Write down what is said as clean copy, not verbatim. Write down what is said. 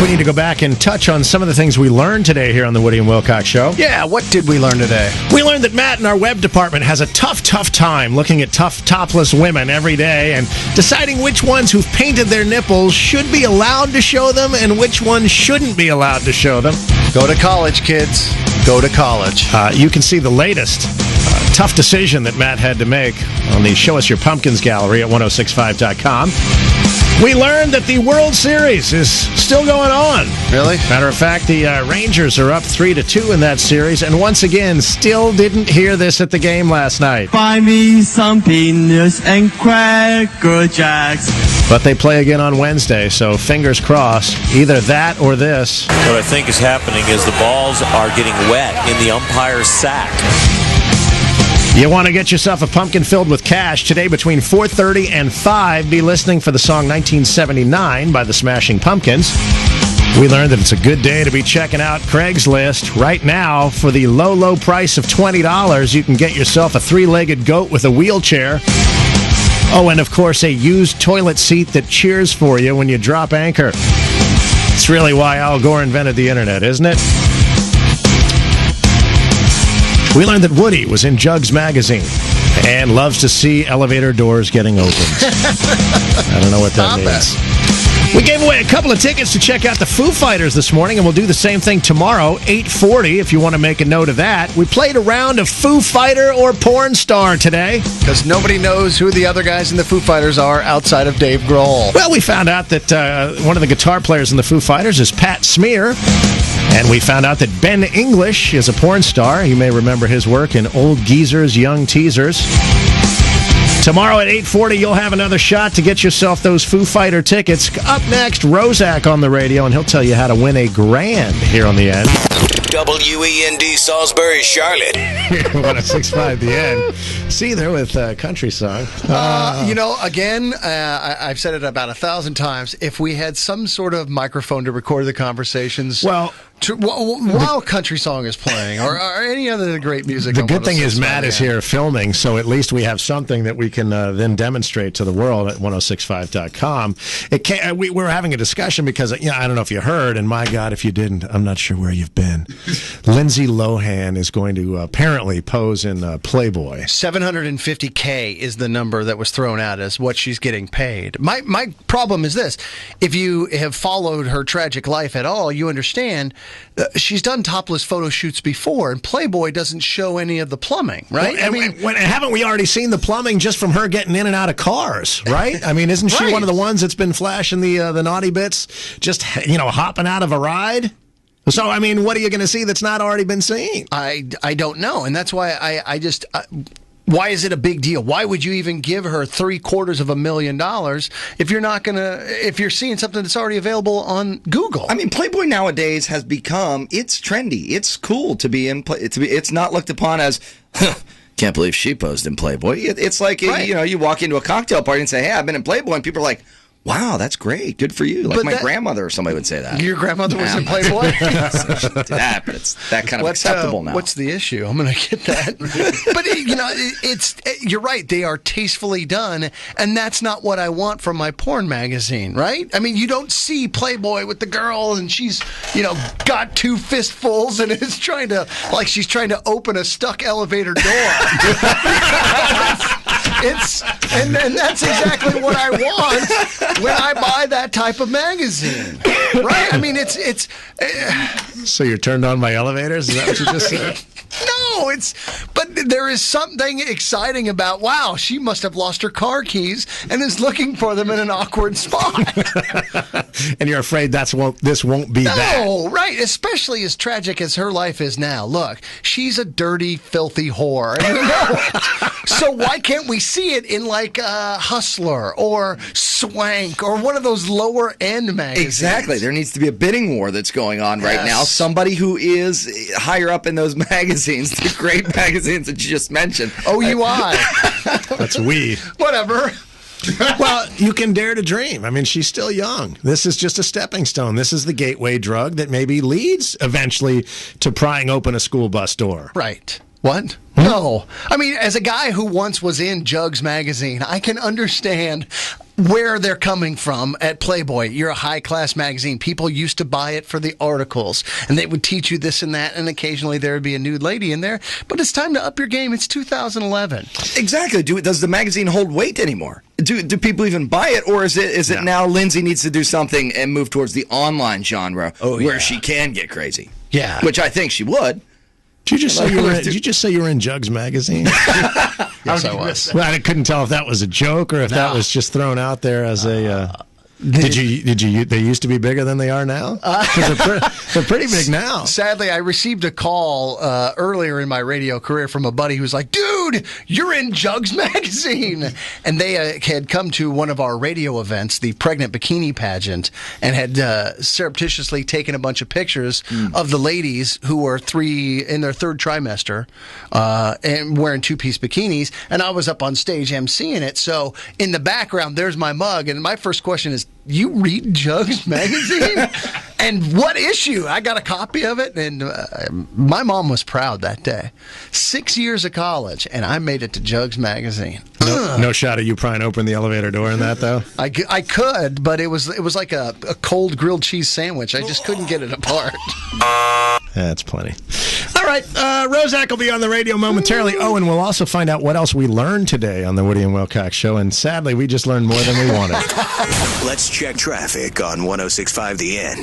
We need to go back and touch on some of the things we learned today here on the Woody and Wilcox Show. Yeah, what did we learn today? We learned that Matt in our web department has a tough time looking at tough, topless women every day and deciding which ones who've painted their nipples should be allowed to show them and which ones shouldn't be allowed to show them. Go to college, kids. Go to college. You can see the latest tough decision that Matt had to make on the Show Us Your Pumpkins gallery at 1065.com. We learned that the World Series is still going on. Really? Matter of fact, the Rangers are up 3-2 in that series, and once again, still didn't hear this at the game last night. Buy me some peanuts and Cracker Jacks. But they play again on Wednesday, so fingers crossed, either that or this. What I think is happening is the balls are getting wet in the umpire's sack. You want to get yourself a pumpkin filled with cash today between 4:30 and 5. Be listening for the song 1979 by the Smashing Pumpkins. We learned that it's a good day to be checking out Craigslist. Right now, for the low price of $20, you can get yourself a three-legged goat with a wheelchair. Oh, and of course, a used toilet seat that cheers for you when you drop anchor. It's really why Al Gore invented the internet, isn't it? We learned that Woody was in Juggs Magazine and loves to see elevator doors getting opened. I don't know what that means. We gave away a couple of tickets to check out the Foo Fighters this morning, and we'll do the same thing tomorrow, 8:40, if you want to make a note of that. We played a round of Foo Fighter or porn star today. Because nobody knows who the other guys in the Foo Fighters are outside of Dave Grohl. Well, we found out that one of the guitar players in the Foo Fighters is Pat Smear. And we found out that Ben English is a porn star. You may remember his work in Old Geezers, Young Teasers. Tomorrow at 8:40, you'll have another shot to get yourself those Foo Fighter tickets. Up next, Rozak on the radio, and he'll tell you how to win $1,000 here on the end. WEND Salisbury, Charlotte. 1065 The End. See there with country song. Again, I've said it about 1,000 times. If we had some sort of microphone to record the conversations, while country song is playing, or any other great music. The good thing is Matt is here filming, so at least we have something that we can then demonstrate to the world at 1065.com. We were having a discussion because, I don't know if you heard, and my God, if you didn't, I'm not sure where you've been. Lindsay Lohan is going to apparently pose in Playboy. $750K is the number that was thrown out as what she's getting paid. My problem is this. If you have followed her tragic life at all, you understand she's done topless photo shoots before, and Playboy doesn't show any of the plumbing, right? Well, haven't we already seen the plumbing just from her getting in and out of cars, right? I mean, isn't she one of the ones that's been flashing the naughty bits, just, hopping out of a ride? So, I mean, what are you going to see that's not already been seen? I don't know, and that's why I just... why is it a big deal? Why would you even give her $750,000 if you're seeing something that's already available on Google? I mean, Playboy nowadays has become, it's trendy. It's cool to be in it's not looked upon as can't believe she posed in Playboy. It's like you walk into a cocktail party and say, "Hey, I've been in Playboy," and people are like, "Wow, that's great. Good for you." Like my grandmother or somebody would say that. Your grandmother was in Playboy? But it's that kind of acceptable now. What's the issue? I'm going to get that. But, you're right. They are tastefully done, and that's not what I want from my porn magazine, right? I mean, you don't see Playboy with the girl, and she's, got two fistfuls and is she's trying to open a stuck elevator door. And that's exactly what I want when I buy that type of magazine, right? I mean, it's. So you're turned on by elevators? Is that what you just said? No, but there is something exciting about, wow, she must have lost her car keys and is looking for them in an awkward spot. And you're afraid this won't be that. No, right, especially as tragic as her life is now. Look, she's a dirty, filthy whore. So why can't we see it in like Hustler or Swank or one of those lower end magazines? Exactly. There needs to be a bidding war that's going on right now. Somebody who is higher up in those magazines, the great magazines that you just mentioned. OUI. That's we. Whatever. Well, you can dare to dream. I mean, she's still young. This is just a stepping stone. This is the gateway drug that maybe leads eventually to prying open a school bus door. Right. What? No. I mean, as a guy who once was in Juggs Magazine, I can understand where they're coming from at Playboy. You're a high-class magazine. People used to buy it for the articles, and they would teach you this and that, and occasionally there would be a nude lady in there. But it's time to up your game. It's 2011. Exactly. Does the magazine hold weight anymore? Do people even buy it, or is it now Lindsay needs to do something and move towards the online genre where she can get crazy? Yeah. Which I think she would. Did you just say you were in Juggs Magazine? Yes, I was. Well, I couldn't tell if that was a joke or if that was just thrown out there as a. Did you? They used to be bigger than they are now. 'Cause they're pretty big now. Sadly, I received a call earlier in my radio career from a buddy who was like, "Dude, you're in Juggs Magazine," and they had come to one of our radio events, the Pregnant Bikini Pageant, and had surreptitiously taken a bunch of pictures of the ladies who were in their third trimester and wearing two-piece bikinis. And I was up on stage emceeing it, so in the background there's my mug, and my first question is, "You read Juggs Magazine?" And what issue? I got a copy of it, and my mom was proud that day. 6 years of college, and I made it to Juggs Magazine. No shot of you prying open the elevator door in that, though? I could, but it was like a cold grilled cheese sandwich. I just couldn't get it apart. That's plenty. All right, Rozak will be on the radio momentarily. Oh, and we'll also find out what else we learned today on the Woody and Wilcox Show, and sadly, we just learned more than we wanted. Let's check traffic on 106.5 The End.